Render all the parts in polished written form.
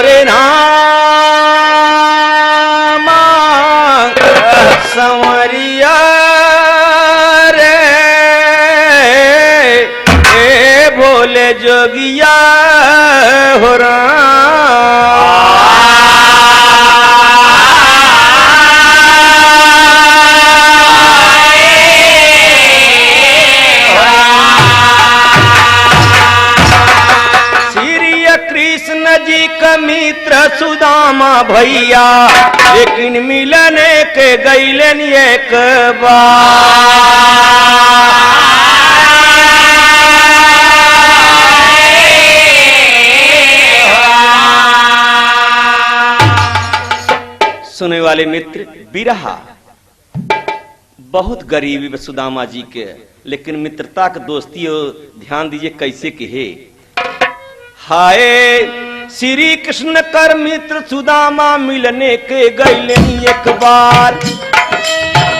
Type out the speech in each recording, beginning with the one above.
मोरे नामा संवरिया रे ए भोले जोगिया हो जी का मित्र सुदामा भैया लेकिन मिलने के गईलन एक बार। सुने वाले मित्र, बिरहा बहुत गरीबी सुदामा जी के, लेकिन मित्रता के दोस्ती ध्यान दीजिए कैसे के है। हाय श्री कृष्ण कर मित्र सुदामा मिलने के गईले एक बार।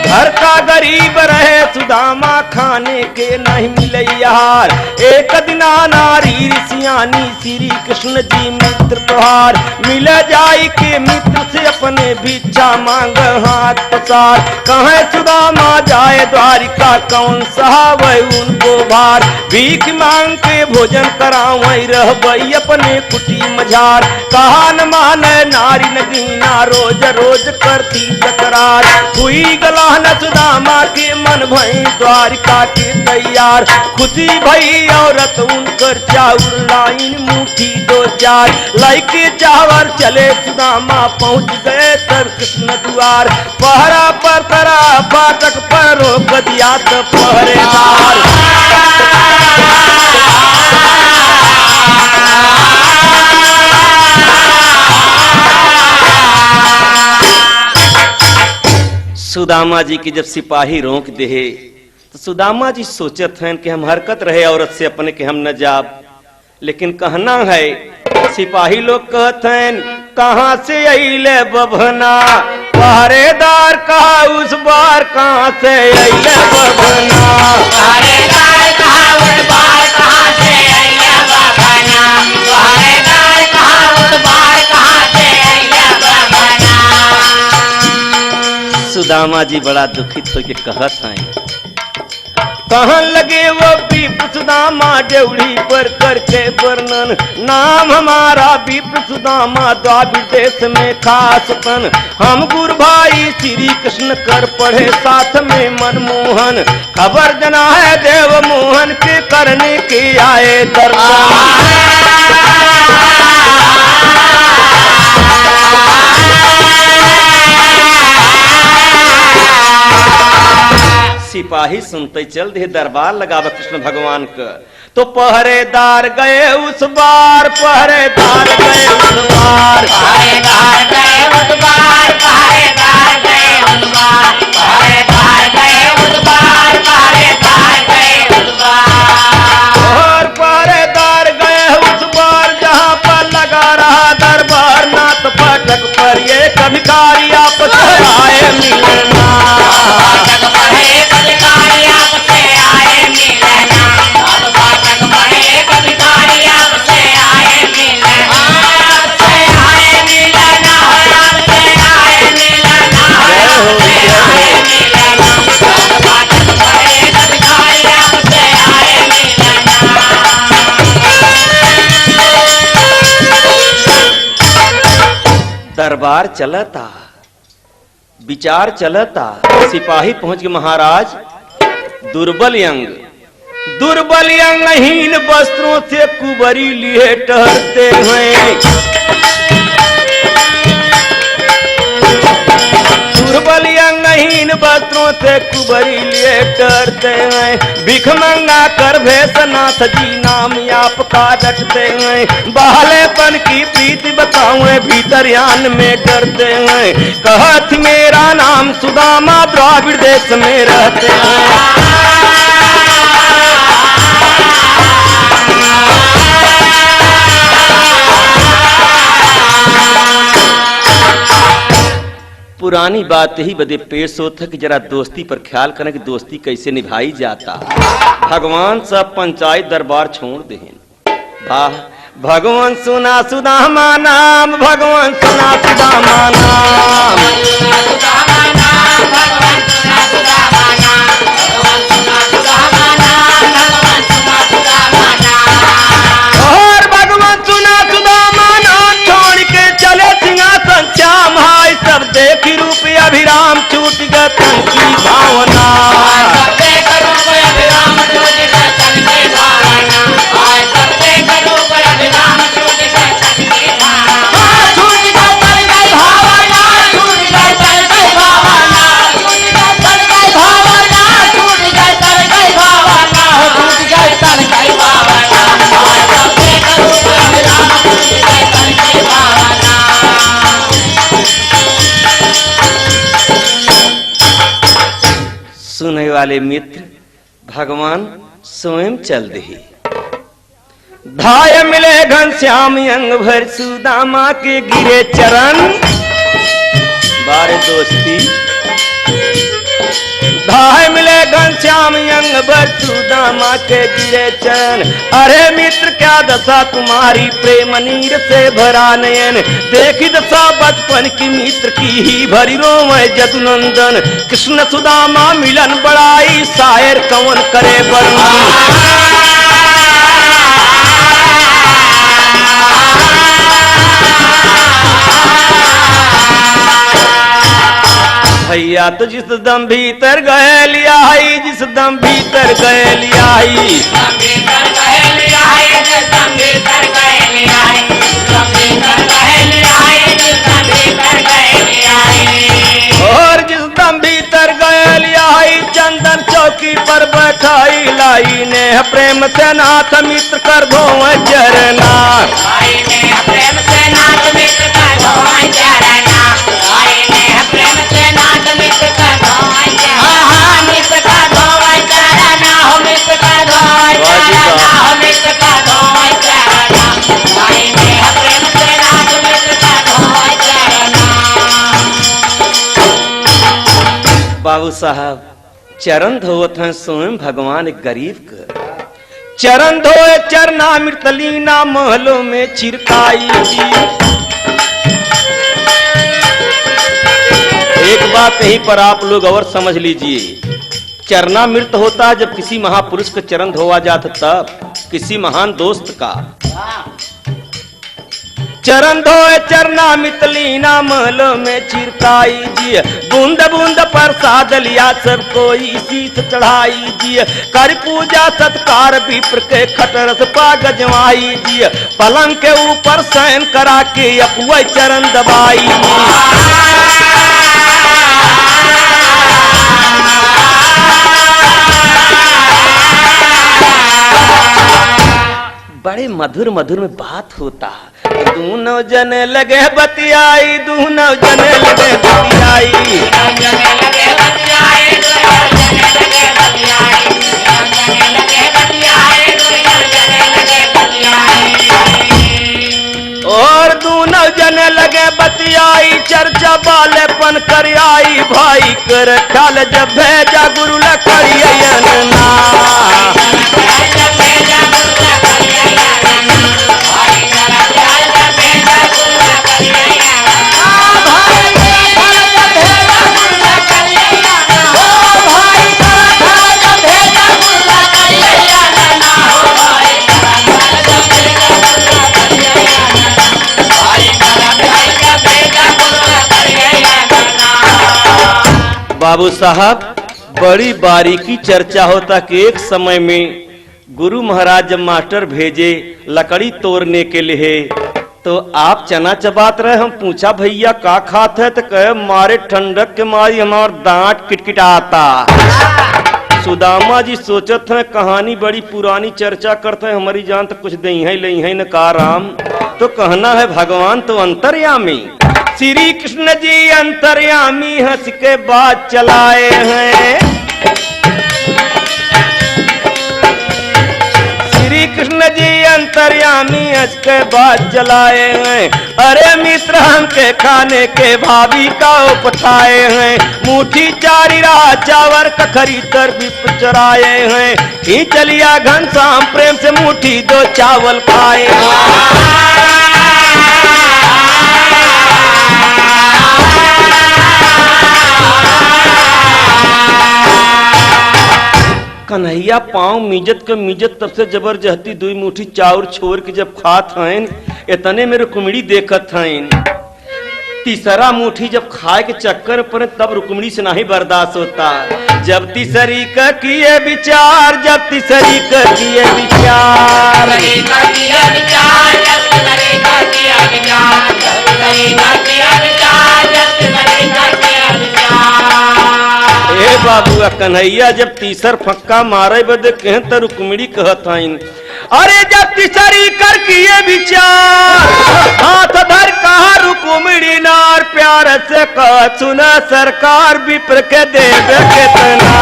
घर का गरीब रहे सुदामा खाने के नहीं मिले यार। एक दिना नारी ऋषियानी श्री कृष्ण जी मित्र तोहार मिल जाई के मित्र से अपने भिक्षा मांग हाथ पसार। कहे सुदामा जाए द्वारिका कौन सहावे उनको भार। भीख मांग के भोजन करावई रहबई अपने कुटी मझार। कहा न माने नारी नगीना रोज रोज करती तकरार। हुई गला न सुदामा के मन भई द्वारिका के तैयार। खुशी भई औरत उनकर चाउर लाइन मुट्ठी दो चार। लाइके चावर चले सुदामा पहुंच गए तर कृष्ण द्वार। पहरा पर तरा फाटक पर रोक दिया तो पहरेदार। सुदामा जी की जब सिपाही रोक दे तो सुदामा जी सोचत हैं कि हम हरकत रहे औरत से अपने के हम न जाब। लेकिन कहना है सिपाही लोग कहते हैं कहाँ से अइले बभना। पहरेदार कहा उस बार कहाँ से अइले बभना। पहरेदार कहा उस बार कहाँ से अइले बभना। पहरेदार कहा उस बार कहाँ से अइले बभना। सुदामा जी बड़ा दुखित होकर कहत हैं कहाँ लगे वो विप्र सुदामा डेवढ़ी पर करके वर्णन। नाम हमारा विप्र सुदामा द्वापर देश में खास तन। हम गुरु भाई श्री कृष्ण कर पढ़े साथ में मनमोहन। खबर जना है देव मोहन के करने के आए दर्शन। सिपाही सुनते चल दे दरबार लगाव कृष्ण भगवान का। तो पहरेदार गए उस बार। पहरेदार गए उस बार। पहरेदार गए उस बार। पहरेदार गए उस बार। पहरेदार गए उस बार। पहरेदार गए उस बार। और पहरेदार गए उस बार जहाँ पर लगा रहा दरबार। नाथ फाटक पर ये कभिकारी आपस आए मिलना। दरबार चलता, विचार चलता। सिपाही पहुंच गए महाराज। दुर्बल अंगहीन वस्त्रों से कुबरी लिए टहरते हैं। दुर्बल अंगहीन वस्त्रों से कुबरी लिए टहरते हैं। भिख मंगा कर भैसनाथ जी नाम आपका रटते हैं। बहलेपन की प्रीति बताऊं भीतर यान में डरते हैं। कहत मेरा नाम सुदामा द्राविड़ देश में रहते हैं। पुरानी बात ही बदे पेश होता कि जरा दोस्ती पर ख्याल करें कि दोस्ती कैसे निभाई जाता। भगवान सब पंचायत दरबार छोड़ दें। वाह भगवान सुना सुदामा नाम, भगवान सुना सुदामा नाम। सुदामा नाम, भगवान सुना सुदामा नाम, भगवान सुना सुदामा नाम, भगवान सुना सुदामा नाम। और भगवान सुना सुदामा नाम छोड़ के चले सिंहासन श्याम, हाय सब देखी रूप अभिराम छूट गए तन की भावना। सबके करूप अभिराम छूट गए तन की भावना, हाय सबके करूप अभिराम छूट गए तन की भावना। छूट गए तन की भावना, छूट गए तन की भावना, छूट गए तन की भावना, छूट गए तन की भावना, छूट गए तन की भावना, हाय सबके करूप अभिराम छूट गए तन की भावना। सुनने वाले मित्र, भगवान स्वयं चल दे। धाय मिले घनश्याम अंग भर सुदामा के गिरे चरण। बारे दोस्ती धाय मिले घनश्याम अंग भर सुदामा के गिरे चरण। अरे मित्र क्या दशा तुम्हारी, प्रेम नीर से भरा नयन। देखी दशा बचपन की मित्र की ही भरी रोमय जदुनंदन। कृष्ण सुदामा मिलन बड़ाई, शायर कवन करे वर्णन। भैया तो जिस दम भीतर गए लिया है, जिस दम भीतर गए लिया है, और जिस दम भीतर गए लिया है, चंदन चौकी पर बैठाई लाई ने प्रेम से नाथ मित्र कर दो चरना। प्रेम से नाथ मित्र कर दो चरना, प्रेम से नाथ मित्र कर दो चरना, मित्र कर दो चरना, हो मित्र कर दो चरना, हो मित्र कर दो चरना, प्रेम से नाथ मित्र कर दो चरना। बाबू साहब चरण धोवत हैं स्वयं भगवान गरीब का। चरण धोए चरना मृतलीना महलों में चिरकाई जी। एक बात यहीं पर आप लोग और समझ लीजिए, चरना मृत होता है जब किसी महापुरुष का चरण धोआ जाता, तब किसी महान दोस्त का। चरण धोए चरना मितलीना महलों में चिरकाई जी। बूंद बूंद प्रसाद लिया सब कोई शीश चढ़ाई जी। कर पूजा सत्कार विप्र के खटरस पा गजवाई जी। पलंग के ऊपर शयन करा के अपुआ चरण दबाई। बड़े मधुर मधुर में बात होता। दोनों जने लगे बतियाई, दोनों जने लगे बतियाई, और दोनों जने लगे बतियाई। चर्चा बालेपन कर आई, भाई कर ख्याल जब भेजा गुरु लकड़ियन ना। बाबू साहब बड़ी बारीकी चर्चा होता कि एक समय में गुरु महाराज जब मास्टर भेजे लकड़ी तोड़ने के लिए, तो आप चना चबात रहे। हम पूछा भैया का खात है, तो कहे मारे ठंडक के मारी हमार दांत किटकिटाता। सुदामा जी सोचत है कहानी बड़ी पुरानी चर्चा करते हैं, हमारी जान तो कुछ दई है लई है न का राम। तो कहना है भगवान तो अंतर्यामी, श्री कृष्ण जी अंतर्यामी हंस के बात चलाए हैं। श्री कृष्ण जी अंतर्यामी इसके बाद जलाए हैं। अरे मित्र हमके खाने के भाभी का उपठाए हैं। मुट्ठी चारी रहा चावर कखरी तर भी चराए हैं। ही चलिया घनश्याम प्रेम से मुट्ठी दो चावल खाए। कन्हैया पाँव मिजत के मिजत तब से जबरदस्ती दुई मुट्ठी चाउर छोड़ के जब खात हैं, इतने में रुक्मिणी देखत हैं। तीसरा मुट्ठी जब खाए के चक्कर पर तब रुक्मिणी से नहीं बर्दाश्त होता। जब तीसरी का किए विचार, जब तीसरी का किए विचार, ए बाबू कन्हैया जब तीसर फक्का मारे बदे कहें तो रुक्मिणी कहत हैं। अरे जब तीसरी कर किए विचार, हाथ धर कहा रुक्मिणी नार, प्यार से कह सुना सरकार विप्र के दे दे कितना।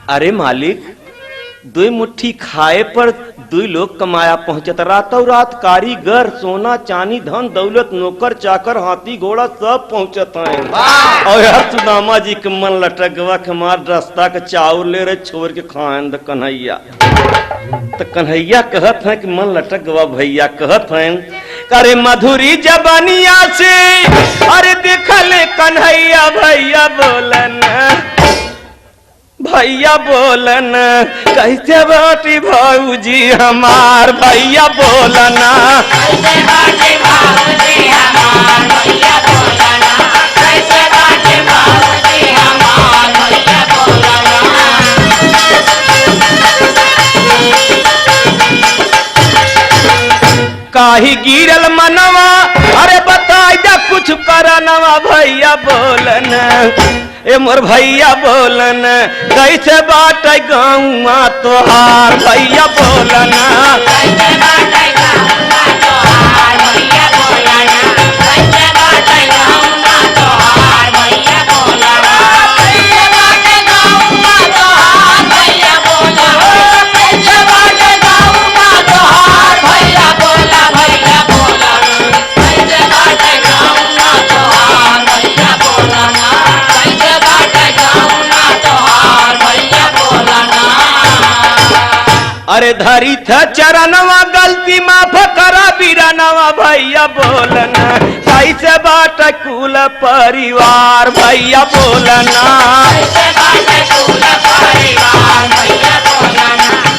अरे मालिक दुई मुट्ठी खाए पर दुई लोग कमाया पहुंचत। रातों रात कारीगर सोना चांदी धन दौलत नौकर चाकर हाथी घोड़ा सब पहुंचत हैं। और यार सुदामा जी के मन लटक गवा के मार रास्ता के चाउर ले रहे छोड़ के खाएं द कन्हैया। तो कन्हैया कहत हैं कि मन लटक गवा भैया कहत हैं। अरे मधुरी जबानिया से अरे देखले कन्हैया भैया बोलन, भैया बोलन कैसे बाटी भाऊजी हमार, भैया बोलना कैसे बाटी भाऊजी हमार, भैया बोलना कैसे बाटी भाऊजी हमार, भैया बोलना। काही गिरल मनवा अरे बताई जा कुछ करनवा, भैया बोलना ए मोर भैया बोलन कैसे बाटे गाँव तोहार, भैया बोलना कैसे बाटे गाँव तोहार, भैया बोलना कैसे बाटे गाँव तोहार, भैया बोलना कैसे बाटे गाँव तोहार, भैया बोलना कैसे बाटे गाँव तोहार, भैया बोला भैया बोलना कैसे बाटे गाँव तोहार, भैया बोलना अरे धरी था चरणवा गलती माफ करा बीरानवा, भैया बोलना कैसे बाट कुल परिवार, भैया बोलना कैसे बाट कुल परिवार, भैया बोलना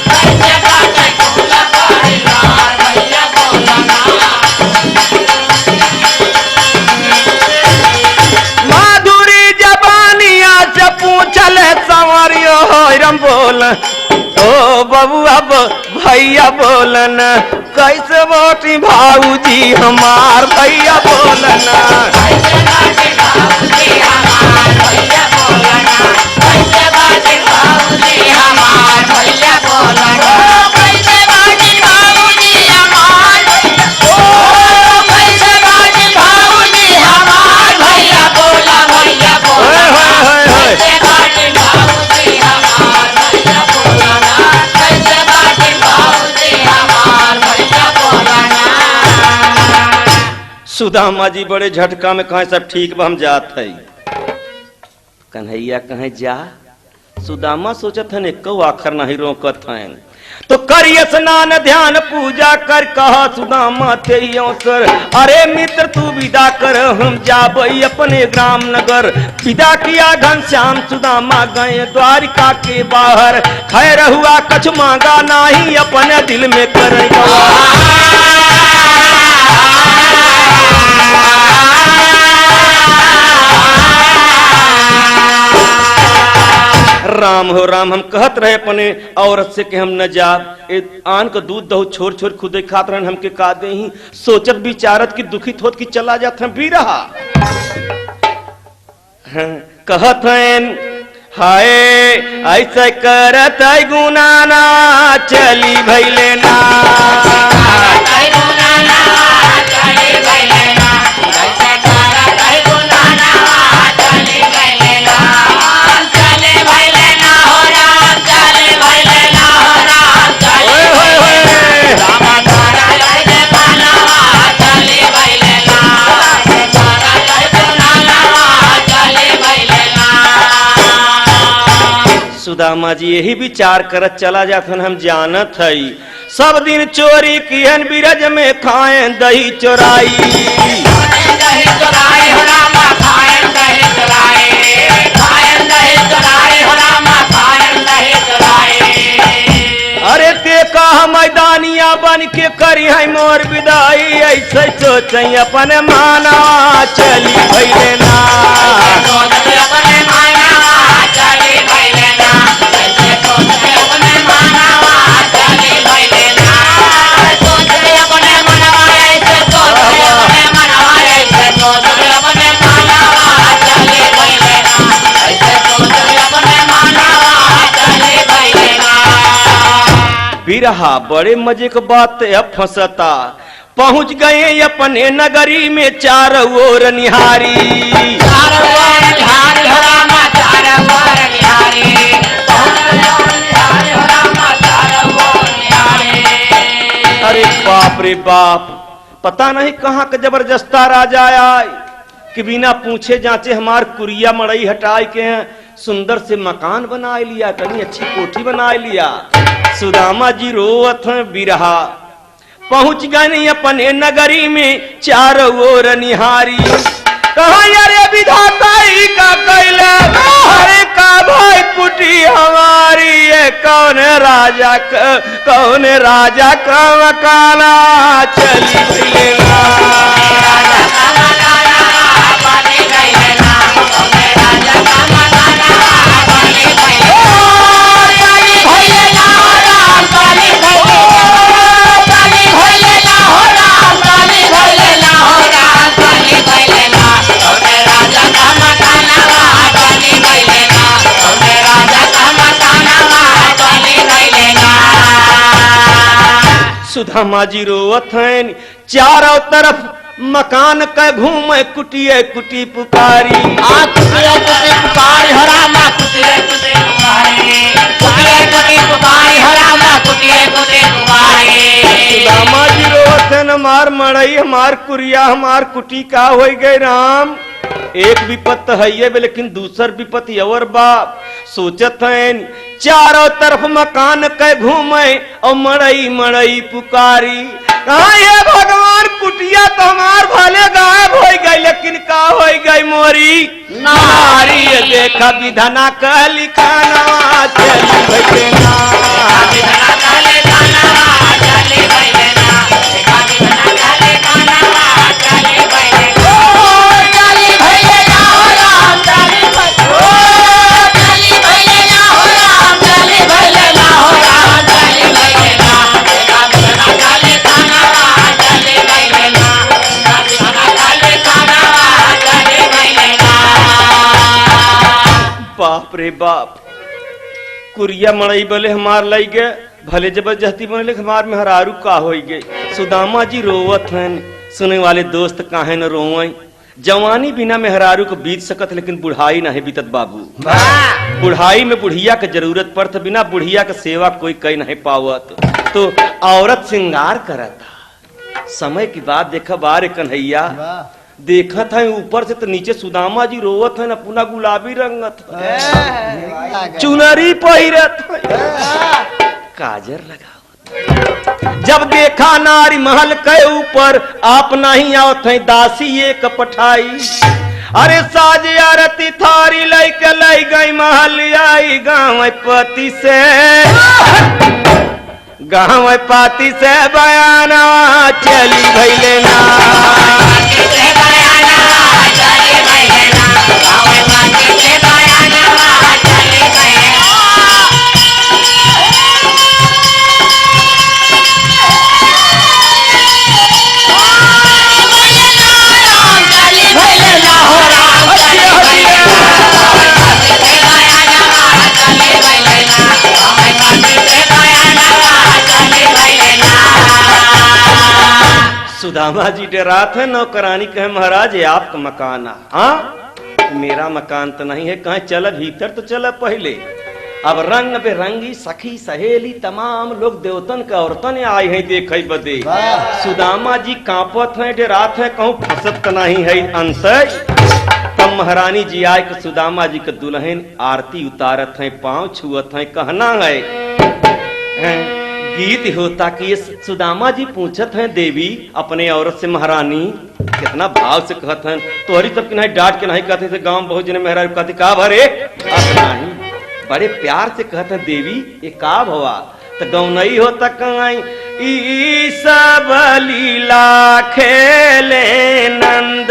कैसे बाट कुल परिवार, भैया बोलना। माधुरी जबानिया से पूछल संवरियो रम बोल, ओ बबुआ भैया बोलन कैसे बाटी भाऊजी हमार, भैया बोलना कैसे बाटी भाऊजी हमार, भैया बोलना कैसे बाटी भाऊजी हमार, भैया बोलना कैसे बाटी भाऊजी हमार, ओ कैसे बाटी भाऊजी हमार, भैया बोला भैया बोलना कैसे बाटी भाऊजी हमार, भैया बोलना कैसे बाटी भाऊजी हमार, भैया बोलना। सुदामा जी बड़े झटका में कहे सब ठीक बा हम जात है। कन्हैया कहे जा, सुदामा सोचत है एको आखर नहीं रोकत हैं। तो करिए स्नान ध्यान पूजा कर कहा सुदामा ते अवसर, अरे मित्र तू विदा कर हम जाबई अपने ग्राम नगर। विदा किया घनश्याम सुदामा गए द्वारिका के बाहर, खैर हुआ कछ मांगा नाही अपने दिल में करेगा। राम हो राम हम कहत रहे अपने औरत से कि हम न जा आन का दूध दहो छोड़ छोड़ खुदे खात रहे हमके का दे ही, सोचत विचारत की दुखित होत की चला जात हम भी रहा। हाँ, कहत हैं हाय ऐसे करत गुनाना चली भैले ना। सुदामा जी यही विचार करत चला जाथन हम जानत हई सब दिन चोरी किहन बिरज में खाए दही चोराई। अरे ते कहा मैदानिया बन के करी है मोर विदाई ऐसे सोच अपन माना चली भैले ना। बिरहा बड़े मजे की बात अब फंसता पहुंच गए अपने नगरी में चारों ओर निहारी। अरे बाप रे बाप पता नहीं कहाँ का जबरदस्ता राजा आए कि बिना पूछे जांचे हमार कुरिया मड़ई हटाई के सुंदर से मकान बना लिया कहीं अच्छी कोठी बना लिया। सुदामा जी रोवत हैं बिरहा पहुंच गए अपने नगरी में चारों ओर निहारी। कहा यारे विधाता ही का कैला अरे का भाई कुटी हमारी ये कौन राजा का मकाना चली भैलेना। सुदामा जी रोवत हैं चारों तरफ मकान का घूम कुटिए कुटी पुकारी। सुदामा जी रोवत हैं हमार मड़ई हमार कुरिया हमार कुटी का हो गए राम। एक विपत है ये लेकिन दूसर विपत और बाप सोचत हैं चारों तरफ मकान के घूमे और मड़ई मड़ई पुकारी। कहा ये भगवान कुटिया तो हमार भले गायब हो गई लेकिन का हो गई मोरी नारी देखा विधना का लिखाना चली भैलेना। बाप रे बाप कुरिया मड़ई बोले हमार लाई गए भले जबरदस्ती बोले हमार में हरारू का हो गई। सुदामा जी रोवत हैं सुने वाले दोस्त काहे न रोवई जवानी बिना मेहरारू को बीत सकत लेकिन बुढ़ाई नहीं बीतत बाबू। बुढ़ाई में बुढ़िया के जरूरत पड़त बिना बुढ़िया के सेवा कोई कई नहीं पावत तो औरत श्रृंगार करता समय की बात देखा बारे कन्हैया देखत है ऊपर से तो नीचे सुदामा जी रोवत है ना पुना गुलाबी रंगत चुनरी पहिरत काजर लगा। जब देखा नारी महल के ऊपर आप नहीं आवत है दासी एक पठाई। अरे साज आरती थारी लई के लई गई महल आई गाँव पति से गाँव पाती से बयाना चली भैलेना। सुदामा जी डरात है। नौकरानी कहे महाराज ये आपका मकान है। हाँ मेरा मकान तो नहीं है, कहे चल भीतर तो चल पहले। अब रंग बेरंगी सखी सहेली तमाम लोग देवतन के औरतन आए हैं देखे बदे। सुदामा जी कांपत हैं डरात हैं, कहूँ फसत तो नहीं है अंश। तब महारानी जी आए कि सुदामा जी के दुल्हन आरती उतारत हैं, पांव छुअत हैं। कहना है गीत होता कि ये सुदामा जी पूछत हैं देवी अपने औरत से महारानी कितना भाव से कहत हैं। तोहरी तब नहीं डांट के नहीं कहते थे, गांव बहुत जने मेहरा कहते का भरे नहीं, बड़े प्यार से कहते हैं देवी ये का भवा। तो गाँव नहीं होता कहीं ई सब लीला खेले नंद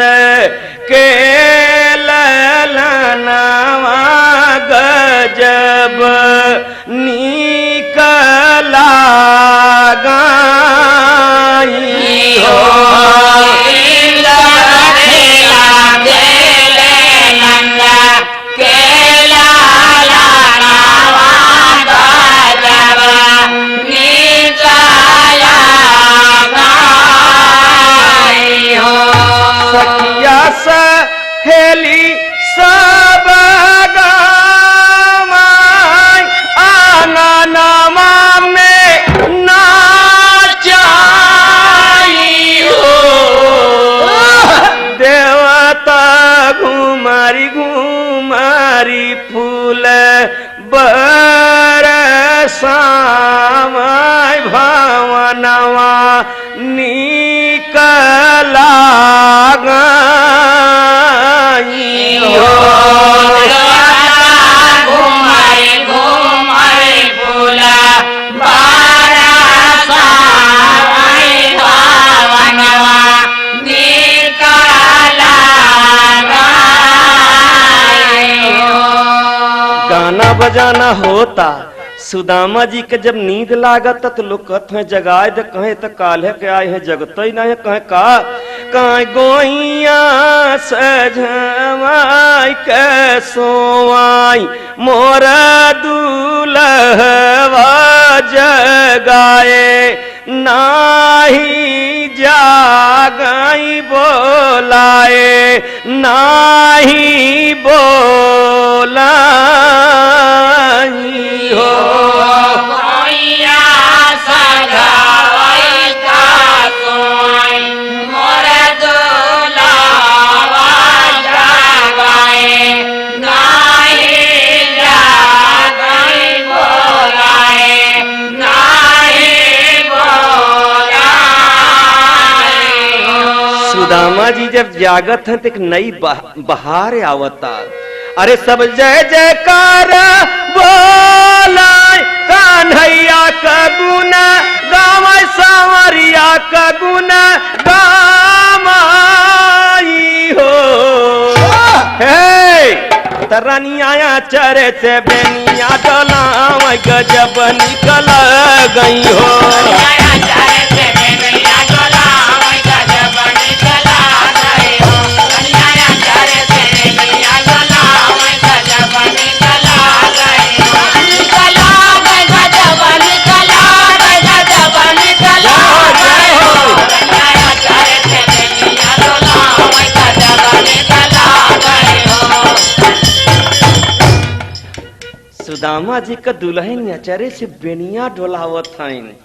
के ललनावा गजब निकला गाई हो। सहेली सब गावाई आना नामा में नाचाई हो। देवता घुमारी घुमारी फूल बरसावाई भावनवा निकला गाना बजाना होता। सुदामा जी के जब नींद लागत तो लोग कहते हैं जगाए दे, कहे तो काल्हे के आए हैं जगत ही नहीं कहे का कहीं गोइया सजवाई के सोवाई मोर दूल्हवा जगाए नाही जागाई बोलाए नाही बोलाई हो। सुदामा जी जब जागत हैं तो एक नई बहार आवता। अरे सब जय जयकार बोला कान्हैया का गुना गावै सांवरिया का गुना गामाई हो। हे तरनिया चरे से बेनिया डोला गजब निकल गई हो। सुदामा जी का दुल्हन अचरे से बेनिया डोलावत हैं।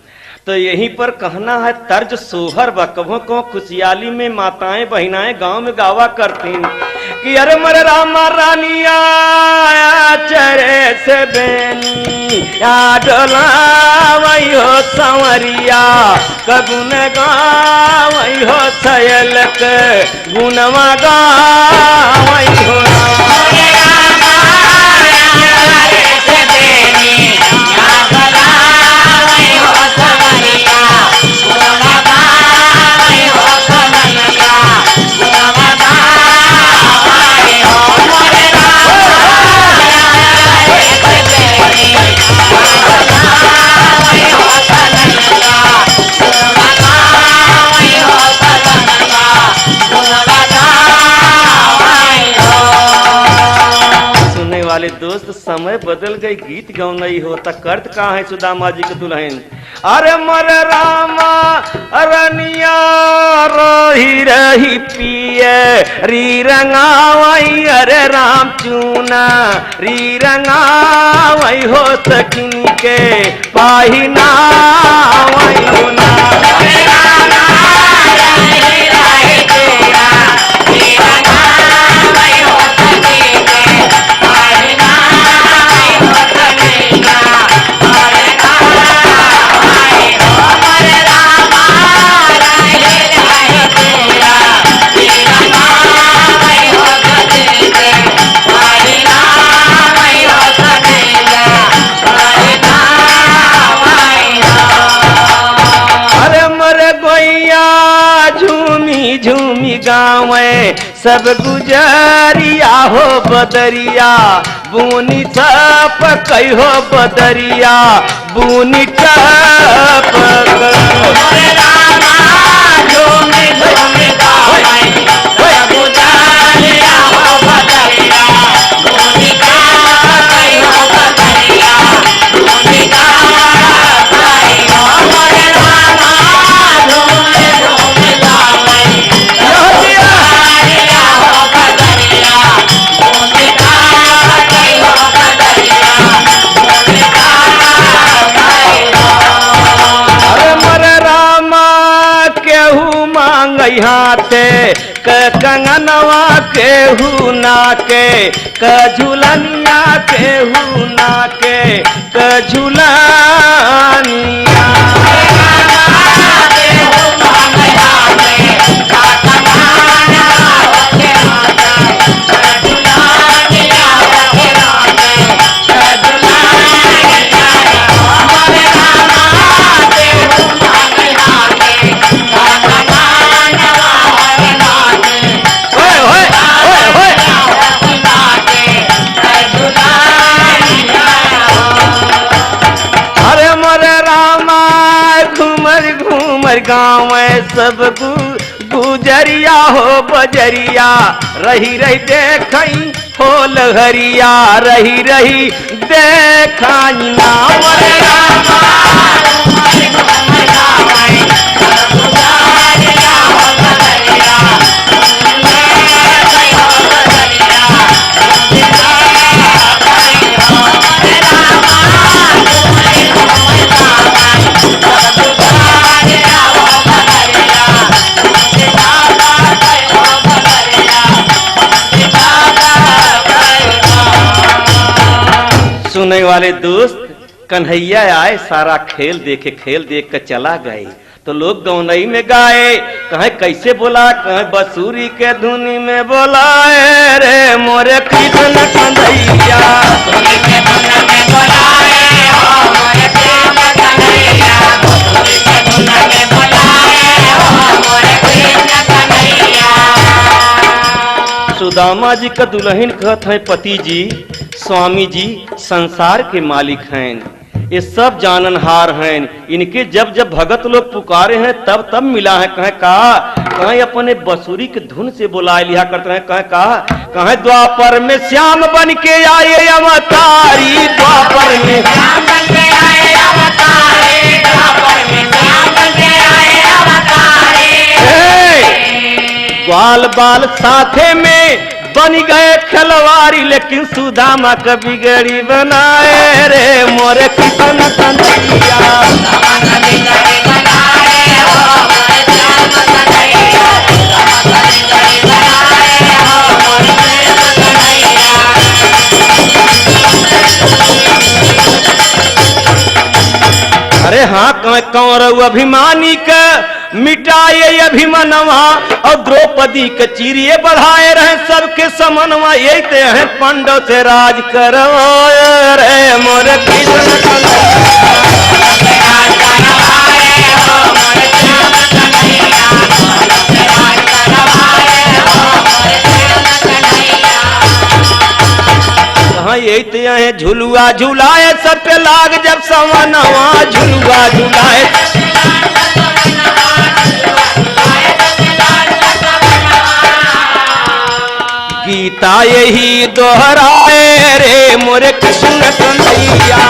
तो यहीं पर कहना है तर्ज सोहर बकभों को खुशियाली में माताएं बहिनाएं गांव में गावा करती कि अरे मर रामा रानिया चरे से बेनिया डोलावई हो संवरिया कगुन गावई हो सयल के गुनवा गावई हो। वाले दोस्त समय बदल गई गीत गाँव नहीं होता। कर्त कहाँ है सुदामा जी के दुल्हन। अरे मर रामा रनिया रही रही पिए री रंगावई अरे राम चूना री रंगावई हो सकिन के पाहिना वही होना झूमी गाँव सब गुजरिया हो बदरिया बुनी टप कई हो बदरिया बुनी टप झूमी झूमी गाँव सब गुजरिया हो बदरिया बुनी टप कई हो बदरिया बुनी टप कई हो हाथे क कंगनवा केहू नाके क झुलनिया केहू नाके क झुलनिया गाँव सब गुजरिया हो बजरिया रही रही देखई हो लहरिया रही रही देखई नाम सुनने वाले दोस्त कन्हैया आए सारा खेल देखे खेल देख कर चला गए तो लोग गौनई में गाए कहे कैसे बोला कहे बसूरी के धुनी में बोलाए रे मोरे कृष्ण कन्हैया सुदामा जी का दुल्हन कहत है पति जी स्वामी जी संसार के मालिक हैं ये सब जाननहार हैं इनके जब जब भगत लोग पुकारे हैं तब तब मिला है कहे कहा कहे अपने बसुरी के धुन से बुलाए लिया करते हैं कहे कहा कहे द्वापर में श्याम बन के आए अवतारी द्वापर में श्याम बन के आए अवतारी द्वापर में श्याम बन के आए अवतारी ग्वाल बाल साथे में बन गए खिलवाड़ी लेकिन सुदामा का बिगड़ी बनाए रे मोरे कृष्ण कन्हैया अरे हाँ कौरव अभिमानी का मिटाए अभिमनवा और द्रौपदी के चीरिए बढ़ाए रहे सबके समनवा ये हैं पांडव से राज करो रे मोरे कृष्ण हाँ यही हैं झुलुआ झुलाए सब पे लाग जब समनवा झुलुआ झुलाए गीता यही दोहराए रे मोरे कृष्ण कन्हैया